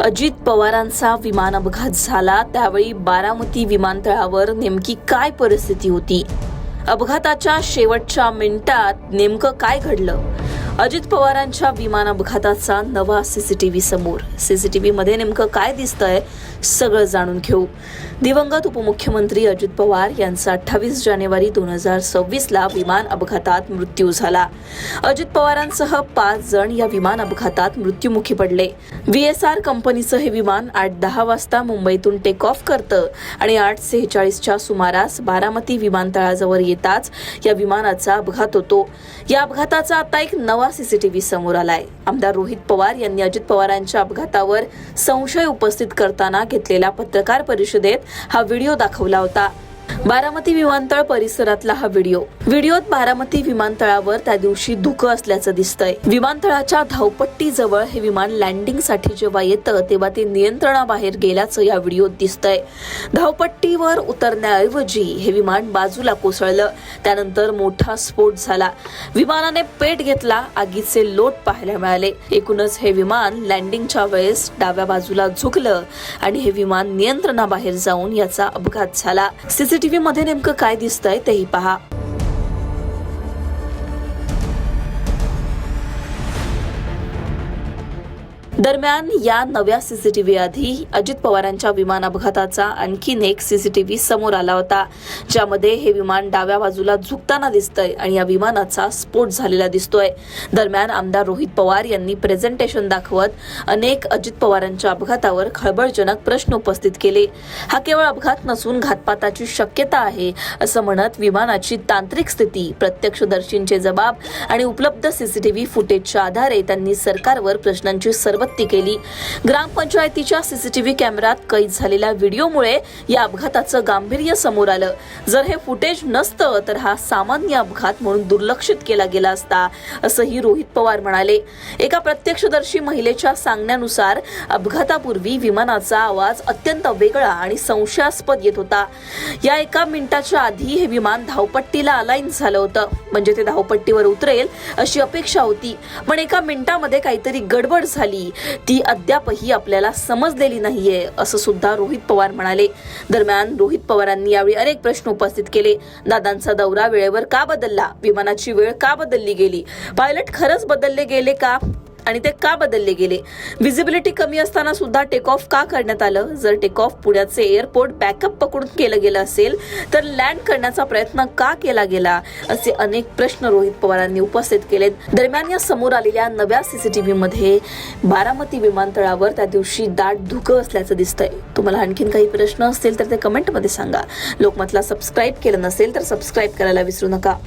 अजित पवारांचा विमान अपघात झाला त्यावेळी बारामती विमानतळावर नेमकी काय परिस्थिती होती? अपघाताच्या शेवटच्या मिनिटात नेमकं काय घडलं? अजित पवारांच्या विमान अपघाताचा नवा सीसीटीव्ही समोर. सीसीटीव्ही मध्ये नेमकं काय दिसतंय सगळं जाणून घेऊ. दिवंगत उपमुख्यमंत्री अजित पवार यांचा 28 जानेवारी 2026 ला विमान अपघातात मृत्यू झाला. अजित पवारांसह 5 जण या विमान अपघातात मृत्युमुखी पडले. VSR कंपनीचं हे विमान 8:10 वाजता मुंबईतून टेक ऑफ करतं आणि 8:46च्या सुमारास बारामती विमानतळाजवळ येताच या विमानाचा अपघात होतो. या अपघाताचा आता एक नवा सीसीटीव्ही समोर आलाय. आमदार रोहित पवार यांनी अजित पवारांच्या अपघातावर संशय उपस्थित करताना घेतलेल्या पत्रकार परिषदेत हा व्हिडिओ दाखवला होता. बारामती विमानतळ परिसरातला हा व्हिडिओत बारामती विमानतळावर त्या दिवशी धुकं असल्याचं दिसतंय. विमानतळाच्या धावपट्टीजवळ हे विमान लँडिंगसाठी जेव्हा येतं तेव्हा ते नियंत्रणाबाहेर गेल्याचं या व्हिडिओत दिसतंय. धावपट्टीवर उतरण्याऐवजी हे विमान बाजूला कोसळलं. त्यानंतर मोठा स्फोट झाला. विमानाने पेट घेतला. आगीचे लोट पाहायला मिळाले. एकूणच हे विमान लँडिंगच्या वेळेस डाव्या बाजूला झुकलं आणि हे विमान नियंत्रणाबाहेर जाऊन याचा अपघात झाला. सीसीटीव्ही मध्ये नेमकं काय दिसतंय तेही पहा. दरम्यान या नव्या सीसीटीव्ही आधी अजित पवारांच्या विमान अपघाताचा आणखीन एक सीसीटीव्ही समोर आला होता, ज्यामध्ये हे विमान डाव्या बाजूला झुकताना दिसतंय आणि या विमानाचा स्फोट झालेला दिसतोय. दरम्यान आमदार रोहित पवार यांनी प्रेझेंटेशन दाखवत अनेक अजित पवारांच्या अपघातावर खळबळजनक प्रश्न उपस्थित केले. हा केवळ अपघात नसून घातपाताची शक्यता आहे असं म्हणत विमानाची तांत्रिक स्थिती, प्रत्यक्षदर्शींचे जबाब आणि उपलब्ध सीसीटीव्ही फुटेजच्या आधारे त्यांनी सरकारवर प्रश्नांची सरबत्ती केली. ग्रामपंचायतीच्या सीसीटीव्ही कॅमेऱ्यात कैद झालेल्या व्हिडिओमुळे या अपघाताचं गांभीर्य समोर आलं. जर हे फुटेज नसतं तर हा सामान्य अपघात म्हणून दुर्लक्षित केला गेला असता, असंही रोहित पवार म्हणाले. एका प्रत्यक्षदर्शी महिलेच्या सांगण्यानुसार अपघातापूर्वी विमानाचा आवाज अत्यंत वेगळा आणि संशयास्पद येत होता. या एका मिनिटाच्या आधी हे विमान धावपट्टीला अलाइन झालं होतं, म्हणजे ते धावपट्टीवर उतरेल अशी अपेक्षा होती. पण एका मिनिटामध्ये काहीतरी गडबड झाली, ती अद्यापही आपल्याला समजलेली नाहीये असं सुद्धा रोहित पवार म्हणाले. दरम्यान रोहित पवारांनी यावेळी अनेक प्रश्न उपस्थित केले. दादांचा दौरा वेळेवर का बदलला? विमानाची वेळ का बदलली गेली? पायलट खरंच बदलले गेले का आणि ते का बदलले गेले? विजिबिलिटी कमी असताना सुद्धा टेक ऑफ का करण्यात आलं? जर टेक ऑफ पुण्याचे एअरपोर्ट बॅकअप पकडून केलं गेलं असेल तर लँड करण्याचा प्रयत्न का केला गेला? असे अनेक प्रश्न रोहित पवारांनी उपस्थित केलेत. दरम्यान या समोर आलेल्या नव्या सीसीटीव्ही मध्ये बारामती विमानतळावर त्या दिवशी दाट धुकं असल्याचं दिसतंय. तुम्हाला आणखीन काही प्रश्न असतील तर ते कमेंटमध्ये सांगा. लोकमतला सबस्क्राईब केलं नसेल तर सबस्क्राईब करायला विसरू नका.